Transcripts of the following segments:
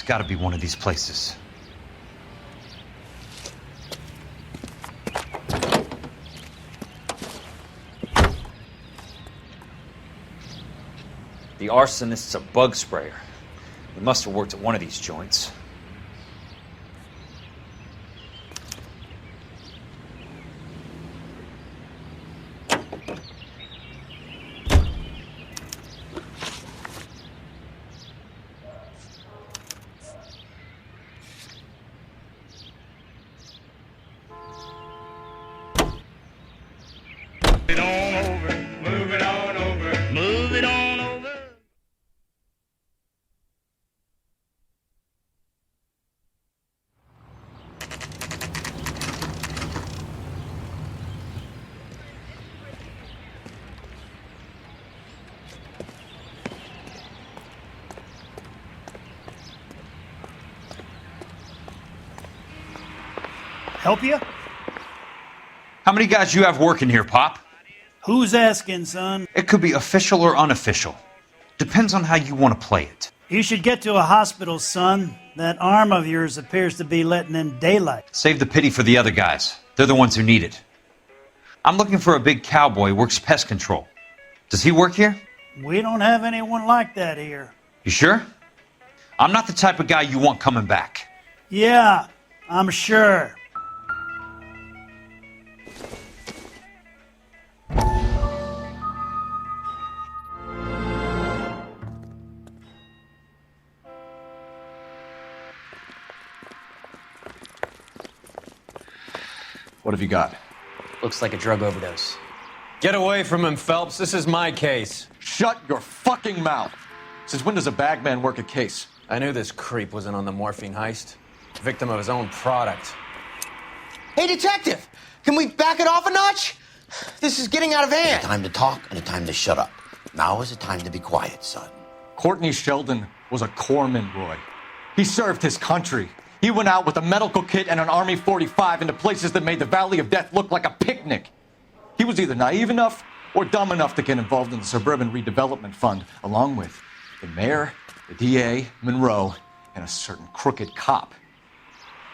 gotta be one of these places. The arsonist's a bug sprayer. He must have worked at one of these joints. Help you? How many guys you have working here, Pop? Who's asking, son? It could be official or unofficial. Depends on how you want to play it. You should get to a hospital, son. That arm of yours appears to be letting in daylight. Save the pity for the other guys. They're the ones who need it. I'm looking for a big cowboy who works pest control. Does he work here? We don't have anyone like that here. You sure? I'm not the type of guy you want coming back. Yeah, I'm sure. What have you got? Looks like a drug overdose. Get away from him, Phelps. This is my case. Shut your fucking mouth! Since when does a bagman work a case? I knew this creep was in on the morphine heist. Victim of his own product. Hey, detective! Can we back it off a notch? This is getting out of hand. A time to talk and a time to shut up. Now is the time to be quiet, son. Courtney Sheldon was a corpsman, Roy. He served his country. He went out with a medical kit and an Army 45 into places that made the Valley of Death look like a picnic. He was either naive enough or dumb enough to get involved in the Suburban Redevelopment Fund, along with the mayor, the DA, Monroe, and a certain crooked cop.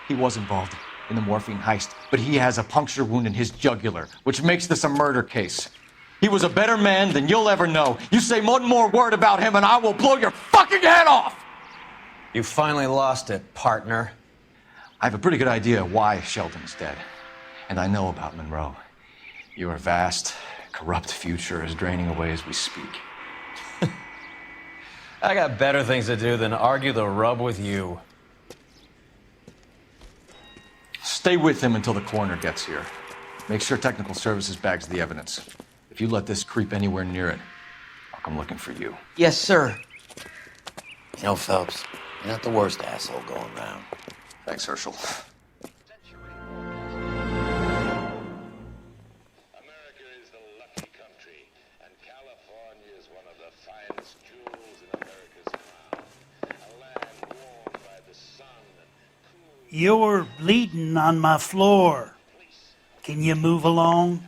He was involved in the morphine heist, but he has a puncture wound in his jugular, which makes this a murder case. He was a better man than you'll ever know. You say one more word about him and I will blow your fucking head off! You finally lost it, partner. I have a pretty good idea why Sheldon's dead. And I know about Monroe. Your vast, corrupt future is draining away as we speak. I got better things to do than argue the rub with you. Stay with him until the coroner gets here. Make sure technical services bags the evidence. If you let this creep anywhere near it, I'll come looking for you. Yes, sir. You know, Phelps, you're not the worst asshole going round. Thanks, Herschel. America is the lucky country, and California is one of the finest jewels in America's crown. A land warmed by the sun and cool. You're bleeding on my floor. Can you move along?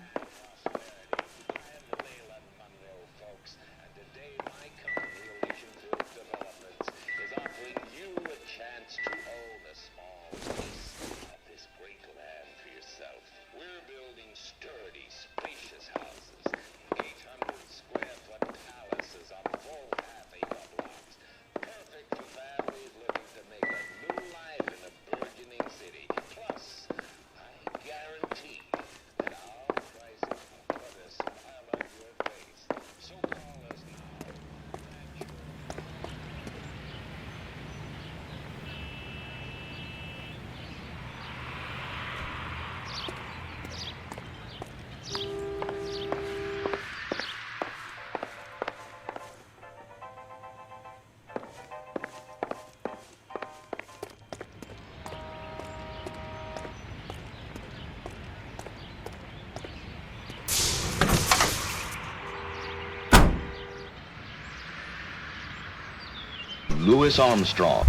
Louis Armstrong.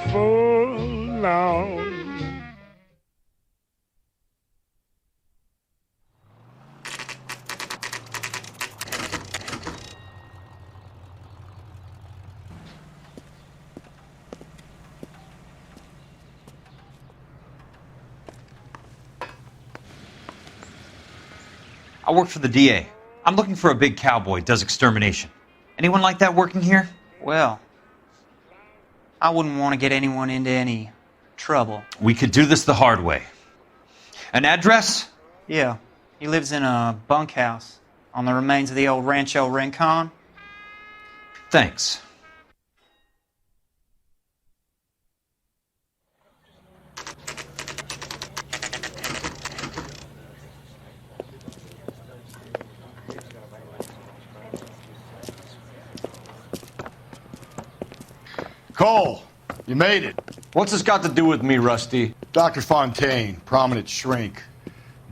before long. I work for the DA. I'm looking for a big cowboy, does extermination. Anyone like that working here? Well, I wouldn't want to get anyone into any trouble. We could do this the hard way. An address? Yeah, he lives in a bunkhouse on the remains of the old Rancho Rincon. Thanks. Cole, you made it. What's this got to do with me, Rusty? Dr. Fontaine, prominent shrink,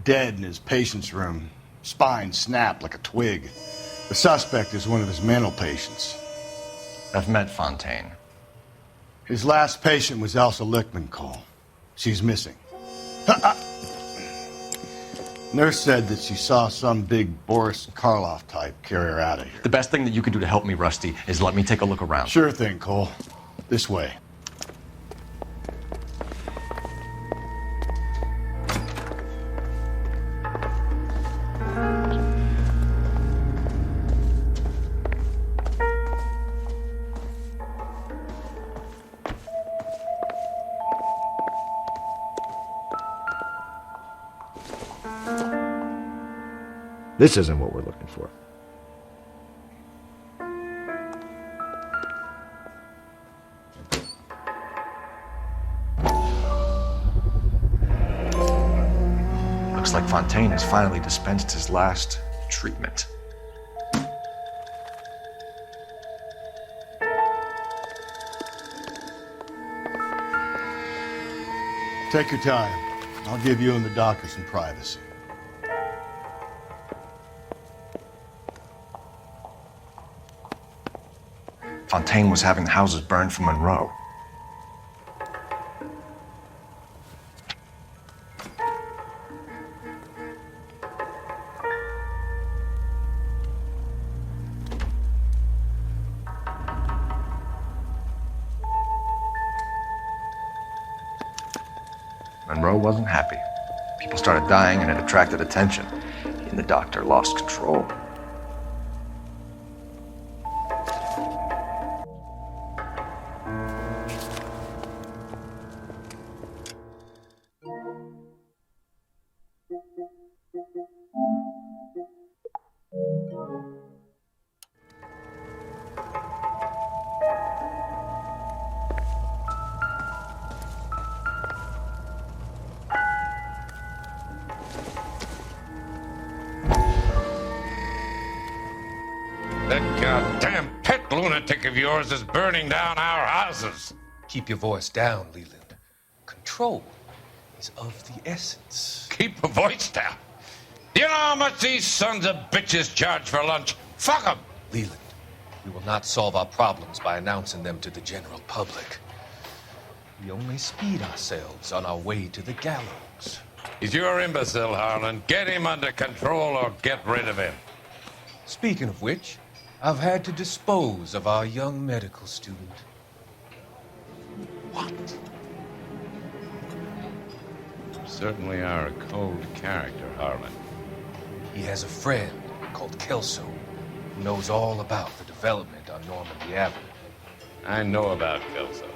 dead in his patient's room, spine snapped like a twig. The suspect is one of his mental patients. I've met Fontaine. His last patient was Elsa Lichtman, Cole. She's missing. Nurse said that she saw some big Boris Karloff type carry her out of here. The best thing that you can do to help me, Rusty, is let me take a look around. Sure thing, Cole. This way. This isn't what we're looking for. Looks like Fontaine has finally dispensed his last treatment. Take your time. I'll give you and the doctor some privacy. Fontaine was having the houses burned from Monroe. Monroe wasn't happy. People started dying and it attracted attention. He and the doctor lost control. That goddamn pet lunatic of yours is burning down our houses. Keep your voice down, Leland. Control is of the essence. Keep your voice down. Do you know how much these sons of bitches charge for lunch? Fuck them. Leland, we will not solve our problems by announcing them to the general public. We only speed ourselves on our way to the gallows. He's your imbecile, Harlan. Get him under control or get rid of him. Speaking of which, I've had to dispose of our young medical student. What? You certainly are a cold character, Harlan. He has a friend called Kelso who knows all about the development on Normandy Avenue. I know about Kelso.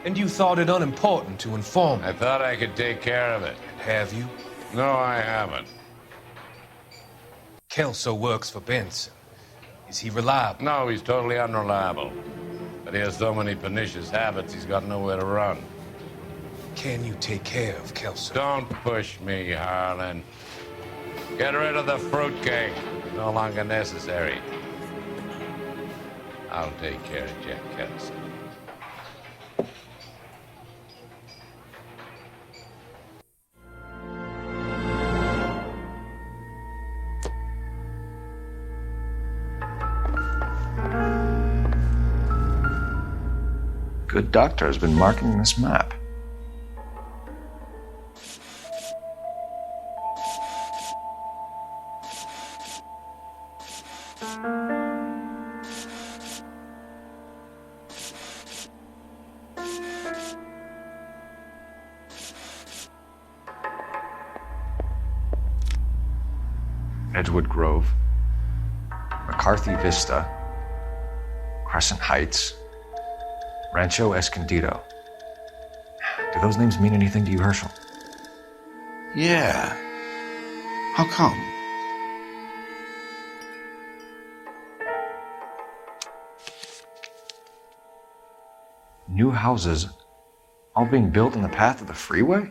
And you thought it unimportant to inform me. I thought I could take care of it. And have you? No, I haven't. Kelso works for Benson. Is he reliable? No, he's totally unreliable. But he has so many pernicious habits, he's got nowhere to run. Can you take care of Kelso? Don't push me, Harlan. Get rid of the fruitcake. No longer necessary. I'll take care of Jack Kelso. good doctor has been marking this map. Edgewood Grove, McCarthy Vista, Crescent Heights, Rancho Escondido. Do those names mean anything to you, Herschel? Yeah. How come? New houses all being built in the path of the freeway?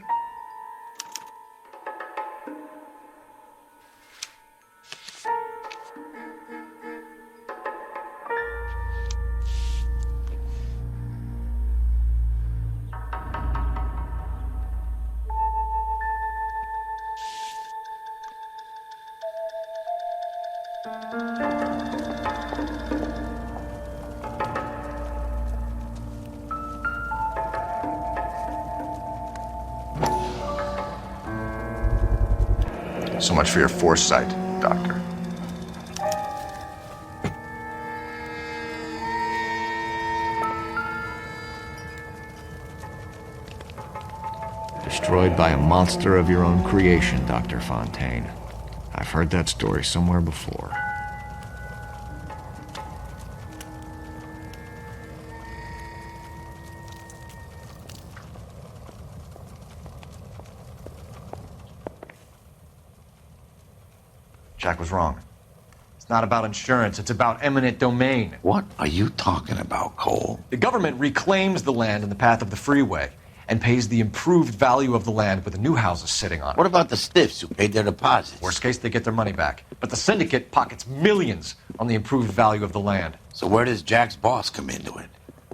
So much for your foresight, Doctor. Destroyed by a monster of your own creation, Dr. Fontaine. I've heard that story somewhere before. Jack was wrong. It's not about insurance, it's about eminent domain. What are you talking about, Cole? The government reclaims the land in the path of the freeway and pays the improved value of the land with the new houses sitting on it. What about the stiffs who paid their deposits? Worst case, they get their money back. But the syndicate pockets millions on the improved value of the land. So where does Jack's boss come into it?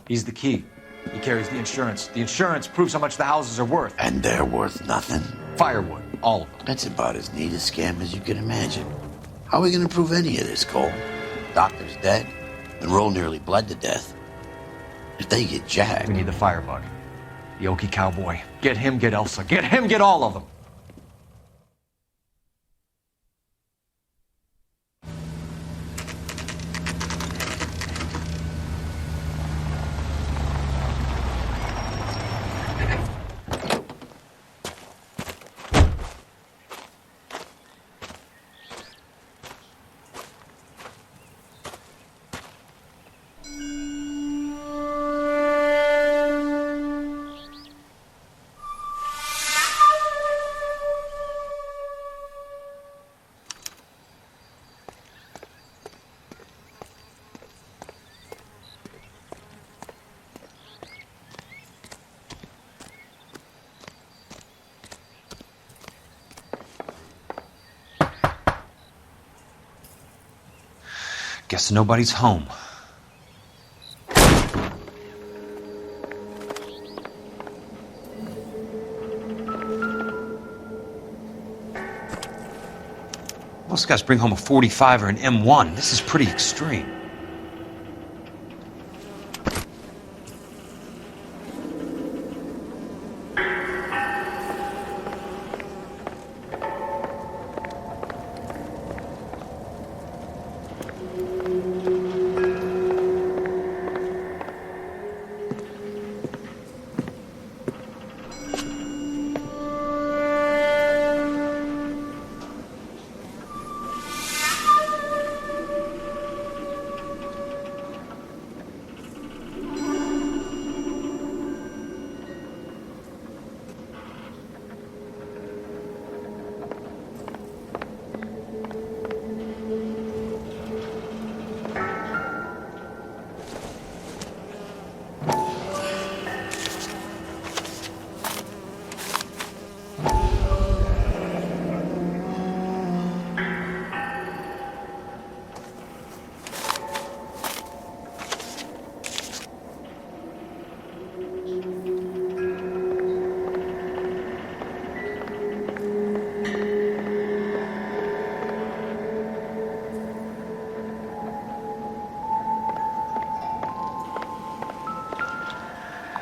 He's the key. He carries the insurance. The insurance proves how much the houses are worth. And they're worth nothing? Firewood, all of them. That's about as neat a scam as you can imagine. How are we going to prove any of this, Cole? Doctor's dead. Monroe nearly bled to death. If they get Jack... We need the firebug. The Okie cowboy. Get him, get Elsa. Get him, get all of them. Guess nobody's home. Most guys bring home a 45 or an M1. This is pretty extreme.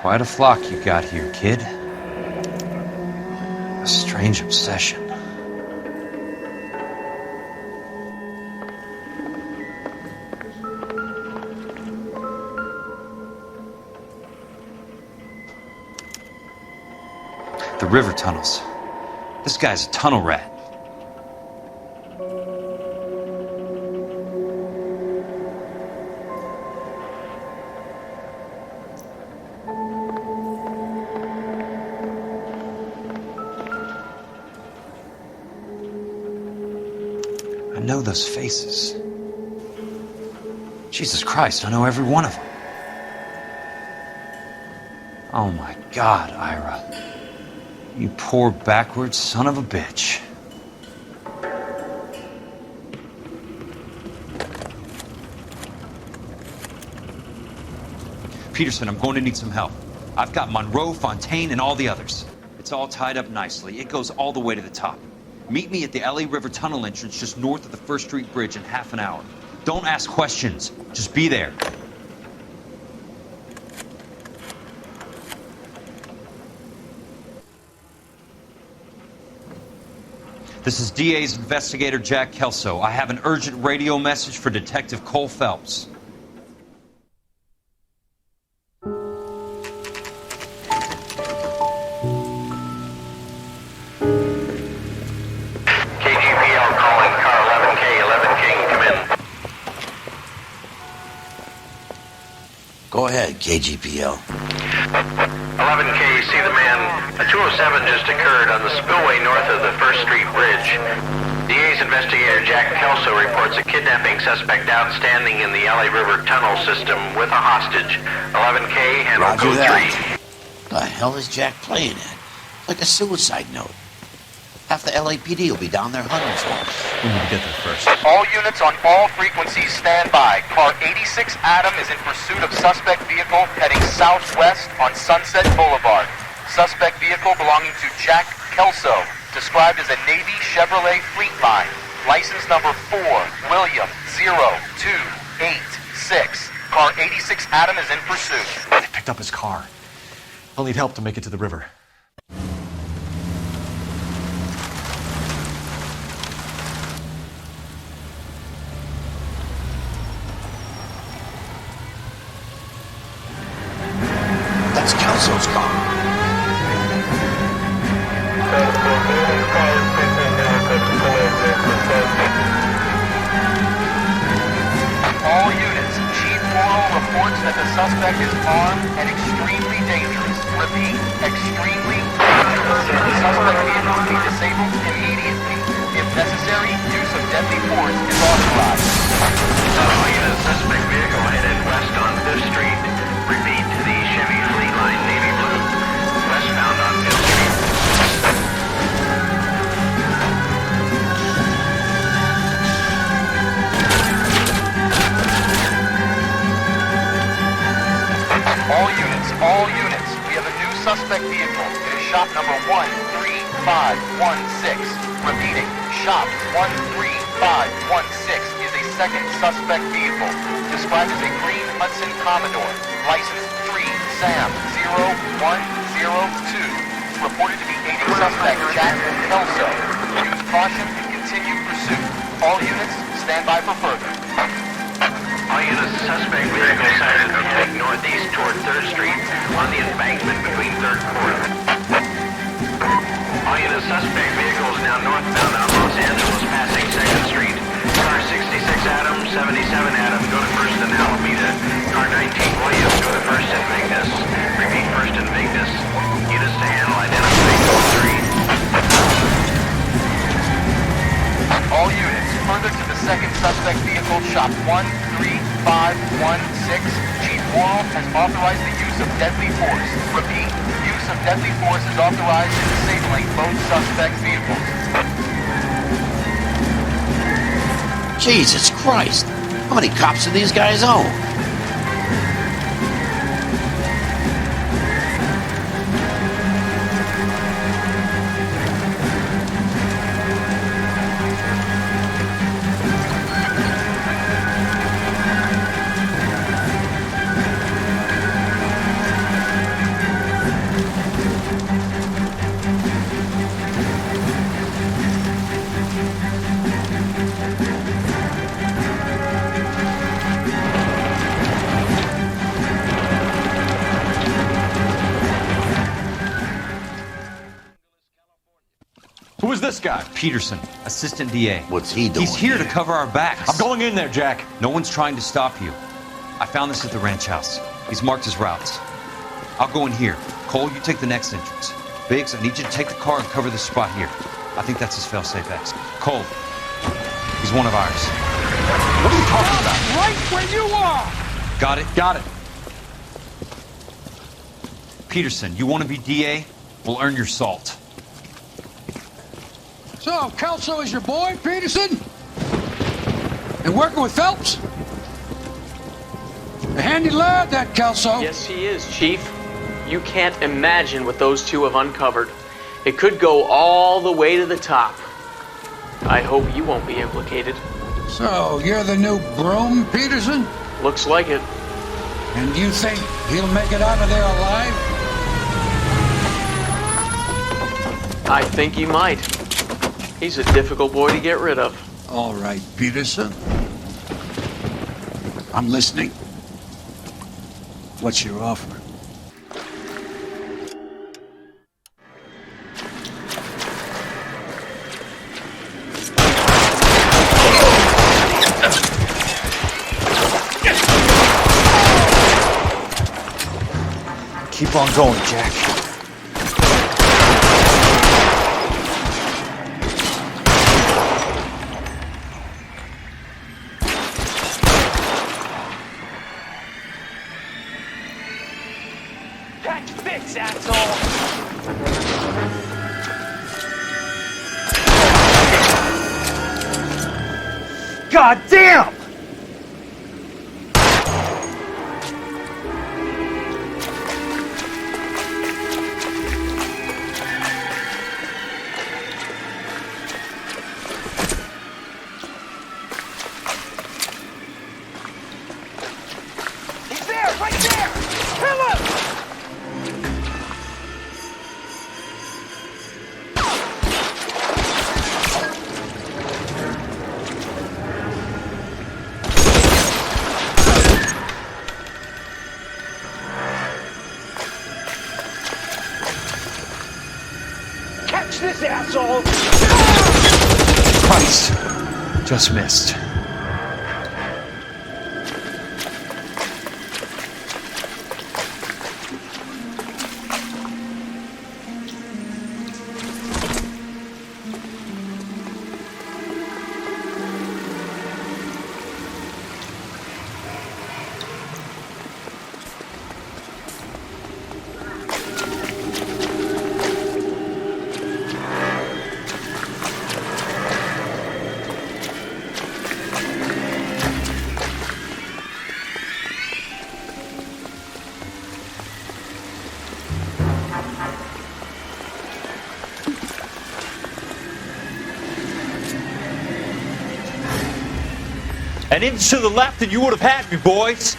Quite a flock you got here, kid. A strange obsession. The river tunnels. This guy's a tunnel rat. I know those faces. Jesus Christ, I know every one of them. Oh my God, Ira. You poor backward son of a bitch. Peterson, I'm going to need some help. I've got Monroe, Fontaine, and all the others. It's all tied up nicely. It goes all the way to the top. Meet me at the LA River Tunnel entrance just north of the First Street Bridge in half an hour. Don't ask questions. Just be there. This is DA's investigator Jack Kelso. I have an urgent radio message for Detective Cole Phelps. KGPL calling car 11K, 11K, come in. Go ahead, KGPL. 11K, see the man. A 207 just occurred on the spillway north of the First Street Bridge. DA's investigator Jack Kelso reports a kidnapping suspect outstanding in the LA River tunnel system with a hostage. 11K, handle Roger code that. 3. The hell is Jack playing at? Like a suicide note. Half the LAPD will be down there hunting for him. We need to get there first. All units on all frequencies stand by. Car 86 Adam is in pursuit of suspect vehicle heading southwest on Sunset Boulevard. Suspect vehicle belonging to Jack Kelso, described as a Navy Chevrolet Fleetline. License number 4, William 0286. Car 86 Adam is in pursuit. They picked up his car. He'll need help to make it to the river. That's Kelso's car. All units, Chief Morrow reports that the suspect is armed and extremely dangerous. Repeat, extremely dangerous. The suspect vehicle will be disabled immediately. If necessary, use of deadly force is authorized. All units, suspect vehicle headed west on 5th Street. Repeat, the Chevy Fleetline Navy Blue. Westbound on 5th Street. All units, we have a new suspect vehicle. It is shop number 13516. Repeating, shop 13516 is a second suspect vehicle, described as a green Hudson Commodore, license 3 Sam 0102, reported to be aiding suspect Jack Kelso. Use caution and continue pursuit. All units, stand by for further. All units, suspect vehicle sighted heading northeast toward 3rd Street on the embankment between 3rd and 4th. All units, suspect vehicle is now northbound on Los Angeles, passing 2nd Street. Car 66 Adam, 77 Adam, go to 1st and Alameda. Car 19 Williams, go to 1st and Vignes. Repeat, 1st and Vignes. Units to handle, identify code 3. All units, further to the second suspect vehicle, shop 13516. Chief Worrell has authorized the use of deadly force. Repeat, use of deadly force is authorized in disabling both suspect vehicles. Jesus Christ. How many cops do these guys own? this guy? Peterson, assistant DA. What's he doing? He's here to cover our backs. I'm going in there, Jack. No one's trying to stop you. I found this at the ranch house. He's marked his routes. I'll go in here. Cole, you take the next entrance. Biggs, I need you to take the car and cover this spot here. I think that's his fail-safe exit. Cole, he's one of ours. What are you talking about? Right where you are! Got it? Got it. Peterson, you want to be DA? We'll earn your salt. So, Kelso is your boy, Peterson? And working with Phelps? A handy lad, that Kelso. Yes, he is, Chief. You can't imagine what those two have uncovered. It could go all the way to the top. I hope you won't be implicated. So, you're the new broom, Peterson? Looks like it. And you think he'll make it out of there alive? I think he might. He's a difficult boy to get rid of. All right, Peterson. I'm listening. What's your offer? Keep on going, Jack. Catch this, asshole! God damn! He's there, right there! Kill him! Catch this asshole! Christ! Just missed. An inch to the left and you would have had me, boys.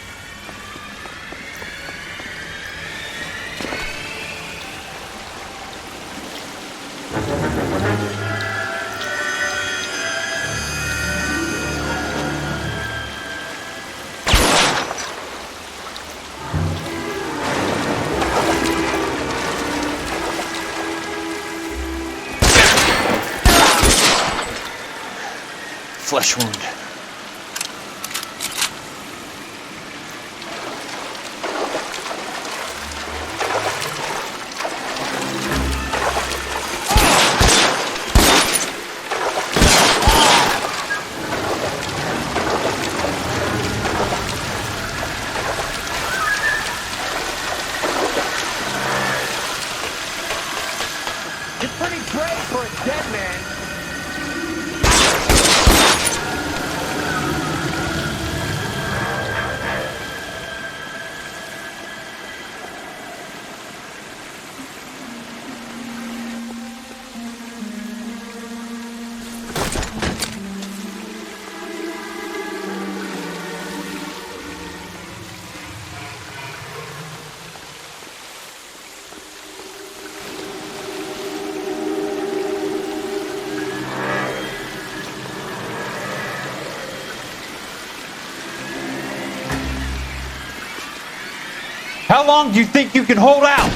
Flesh wound. You're pretty brave for a dead man. How long do you think you can hold out?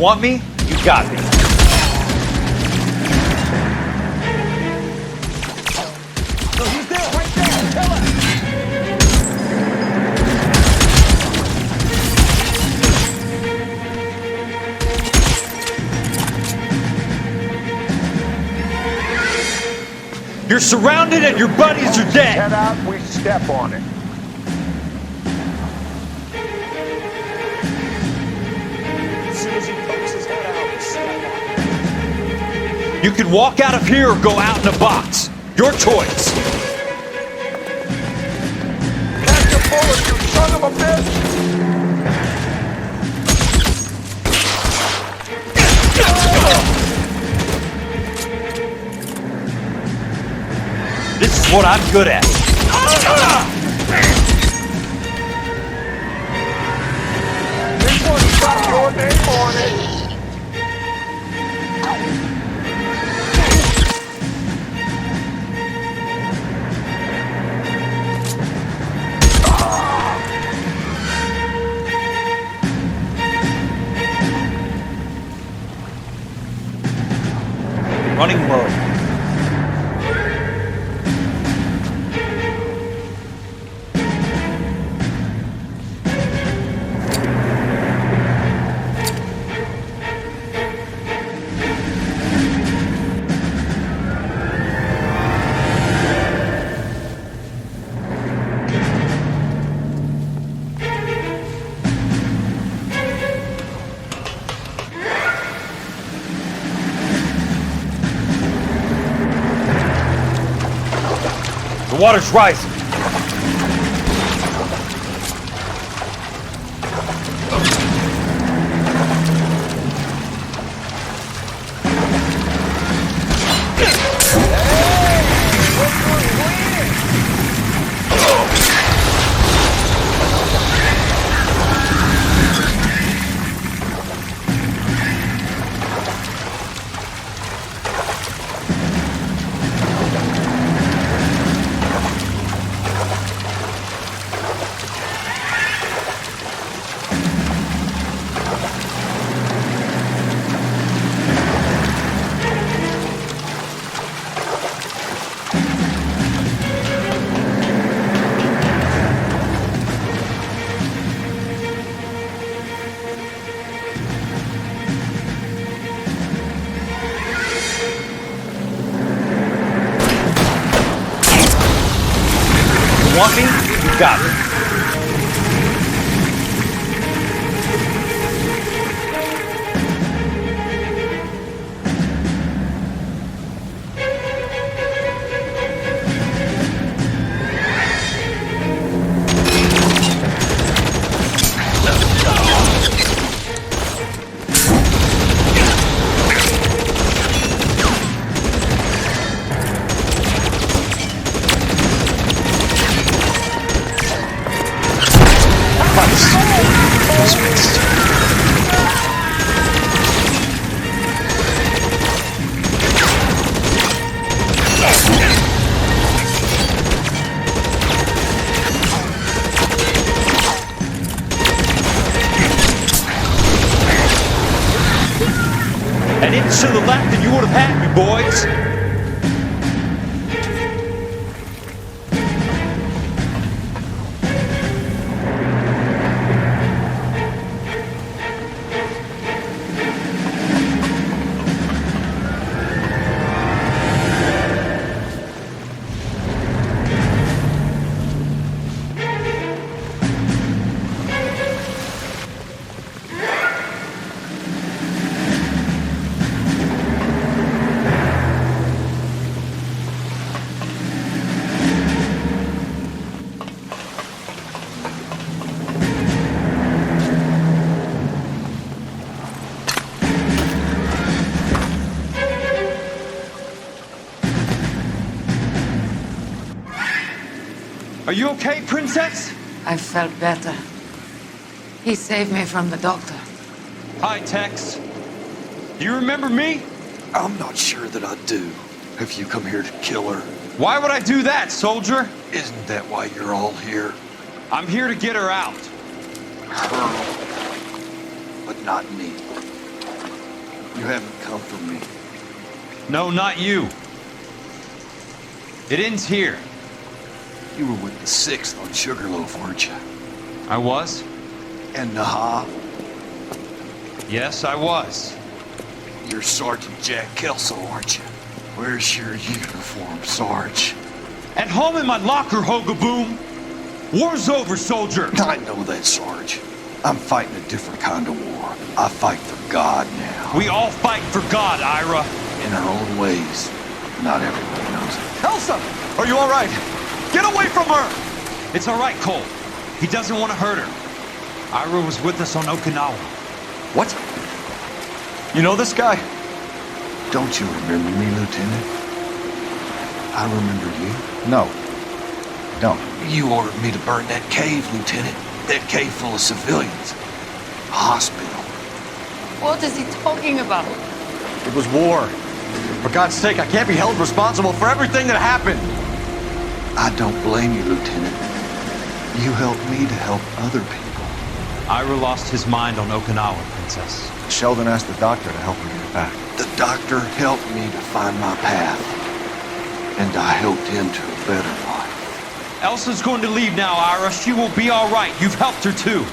want me? You got me. So he's there, right there. Tell us. You're surrounded and your buddies are dead. Head out, we step on it. As soon as he pokes his head out, we step on it. You can walk out of here or go out in a box. Your choice. Catch a bullet, you son of a bitch! This is what I'm good at. This one's got your name on it. Running low. The water's rising. Want me? You got it. An inch to the left and you would have had me, boys. Are you okay, Princess? I felt better. He saved me from the doctor. Hi, Tex. Do you remember me? I'm not sure that I do. Have you come here to kill her? Why would I do that, soldier? Isn't that why you're all here? I'm here to get her out. Her, but not me. You haven't come for me. No, not you. It ends here. You were with the 6th on Sugarloaf, weren't you? I was? And Naha? Yes, I was. You're Sergeant Jack Kelso, aren't you? Where's your uniform, Sarge? At home in my locker, Hogaboom. War's over, soldier. I know that, Sarge. I'm fighting a different kind of war. I fight for God now. We all fight for God, Ira. In our own ways. Not everyone knows it. Elsa! Are you all right? Get away from her! It's all right, Cole. He doesn't want to hurt her. Ira was with us on Okinawa. What? You know this guy? Don't you remember me, Lieutenant? I remember you. No. Don't. You ordered me to burn that cave, Lieutenant. That cave full of civilians. A hospital. What is he talking about? It was war. For God's sake, I can't be held responsible for everything that happened. I don't blame you, Lieutenant. You helped me to help other people. Ira lost his mind on Okinawa, Princess. Sheldon asked the doctor to help him get back. The doctor helped me to find my path. And I helped him to a better life. Elsa's going to leave now, Ira. She will be all right. You've helped her, too.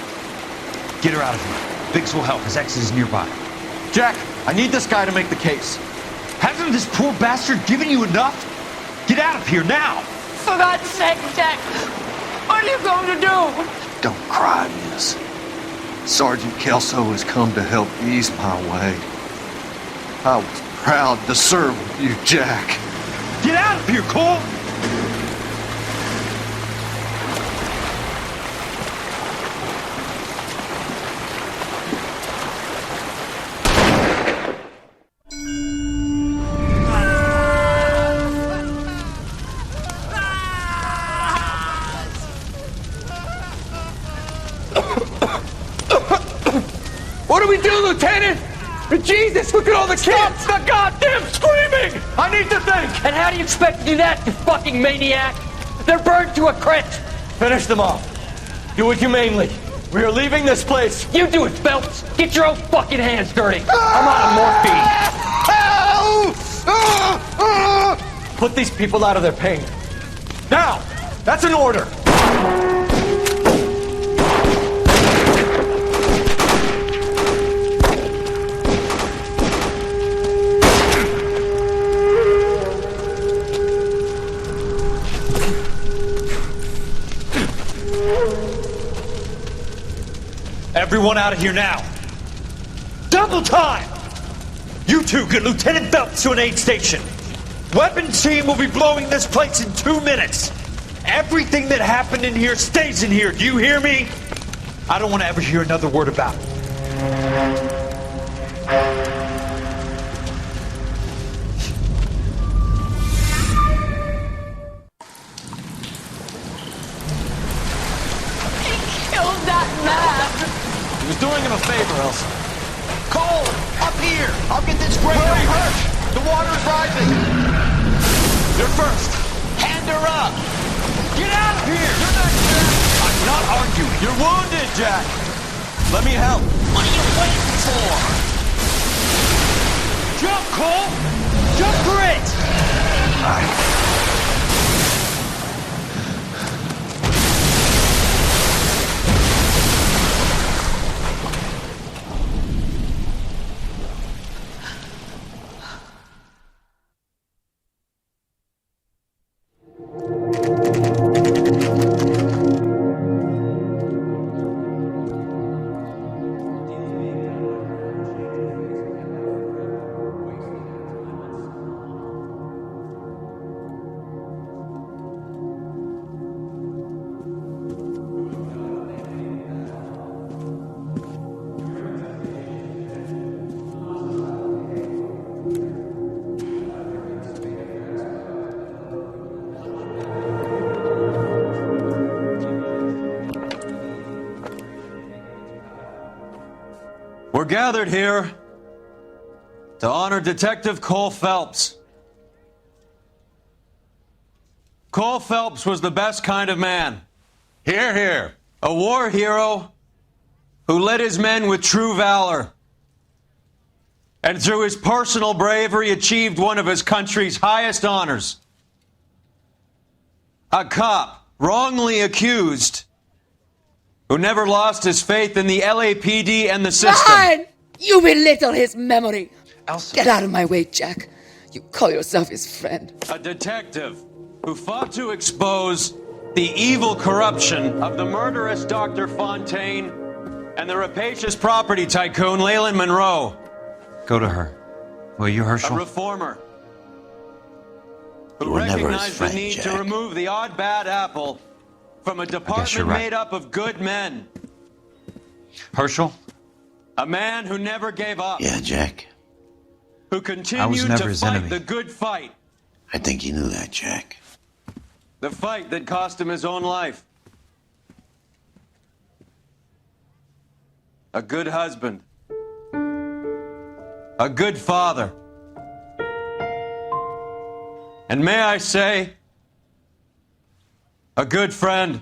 Get her out of here. Biggs will help. His exit is nearby. Jack, I need this guy to make the case. Hasn't this poor bastard given you enough? Get out of here now! For God's sake, Jack! What are you going to do? Don't cry, miss. Sergeant Kelso has come to help ease my way. I was proud to serve with you, Jack. Get out of here, Cole! What do we do, Lieutenant? Jesus, look at all the kids! Stop the goddamn screaming! I need to think! And how do you expect to do that, you fucking maniac? They're burned to a crisp! Finish them off. Do it humanely. We are leaving this place. You do it, Phelps! Get your own fucking hands dirty! I'm out of morphine! Put these people out of their pain. Now! That's an order! Everyone out of here now. Double time! You two get Lieutenant Phelps to an aid station. Weapons team will be blowing this place in 2 minutes. Everything that happened in here stays in here. Do you hear me? I don't want to ever hear another word about it. Killed that man! He was doing him a favor, Elsa. Cole, up here! I'll get this break. Hurry! The water is rising! You're first. Hand her up! Get out of here! You're not Jack! I'm not arguing. You're wounded, Jack! Let me help. What are you waiting for? Jump, Cole! Jump for it! We're gathered here to honor Detective Cole Phelps. Cole Phelps was the best kind of man. Hear, hear. A war hero who led his men with true valor. And through his personal bravery, achieved one of his country's highest honors. A cop, wrongly accused, who never lost his faith in the LAPD and the system. Fine! You belittle his memory. Elsa. Get out of my way, Jack. You call yourself his friend. A detective who fought to expose the evil corruption of the murderous Dr. Fontaine and the rapacious property tycoon Leyland Monroe. Go to her. Will you, Herschel? A reformer who recognized the need to remove the odd bad apple from a department made up of good men. Herschel? A man who never gave up. Yeah, Jack. Who continued to fight the good fight. I think you knew that, Jack. The fight that cost him his own life. A good husband. A good father. And may I say, a good friend.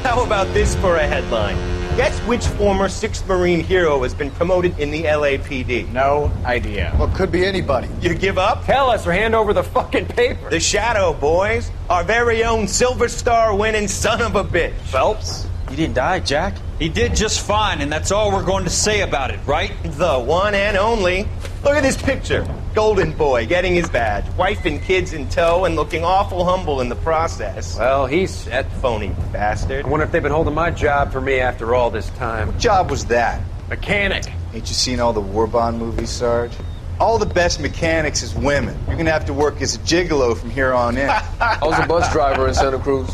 How about this for a headline? Guess which former 6th Marine hero has been promoted in the LAPD? No idea. Well, it could be anybody. You give up? Tell us or hand over the fucking paper. The Shadow, boys. Our very own Silver Star winning son of a bitch. Phelps? You didn't die, Jack. He did just fine, and that's all we're going to say about it, right? The one and only. Look at this picture. Golden boy getting his badge, wife and kids in tow, and looking awful humble in the process. Well, he's set. Phony bastard. I wonder if they've been holding my job for me after all this time. What job was that? Mechanic. Ain't you seen all the war bond movies, Sarge? All the best mechanics is women. You're gonna have to work as a gigolo from here on in. I was a bus driver in Santa Cruz.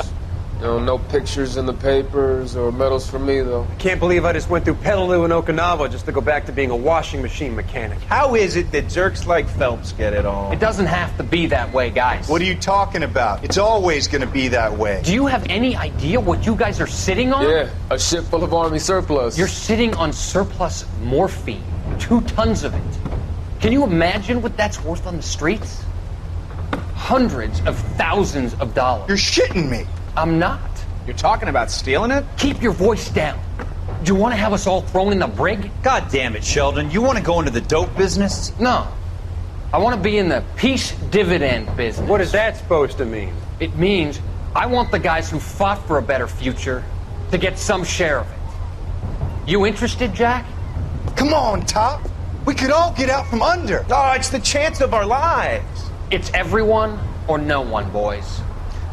You know, no pictures in the papers or medals for me, though. I can't believe I just went through Petaloo and Okinawa just to go back to being a washing machine mechanic. How is it that jerks like Phelps get it all? It doesn't have to be that way, guys. What are you talking about? It's always gonna be that way. Do you have any idea what you guys are sitting on? Yeah, a ship full of Army surplus. You're sitting on surplus morphine. 2 tons of it. Can you imagine what that's worth on the streets? Hundreds of thousands of dollars. You're shitting me. I'm not. You're talking about stealing it? Keep your voice down. Do you want to have us all thrown in the brig? God damn it, Sheldon. You want to go into the dope business? No. I want to be in the peace dividend business. What is that supposed to mean? It means I want the guys who fought for a better future to get some share of it. You interested, Jack? Come on, Top. We could all get out from under. Oh, it's the chance of our lives. It's everyone or no one, boys.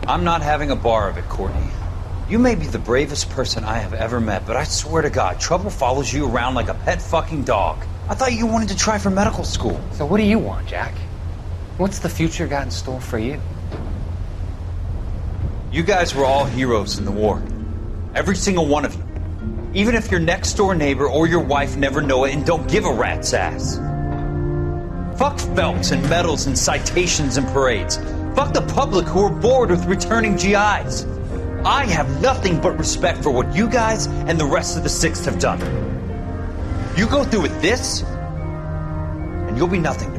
I'm not having a bar of it, Courtney. You may be the bravest person I have ever met, but I swear to God, trouble follows you around like a pet fucking dog. I thought you wanted to try for medical school. So what do you want, Jack? What's the future got in store for you? You guys were all heroes in the war. Every single one of you. Even if your next door neighbor or your wife never know it and don't give a rat's ass. Fuck Phelps and medals and citations and parades. Fuck the public who are bored with returning GIs. I have nothing but respect for what you guys and the rest of the 6th have done. You go through with this, and you'll be nothing to me.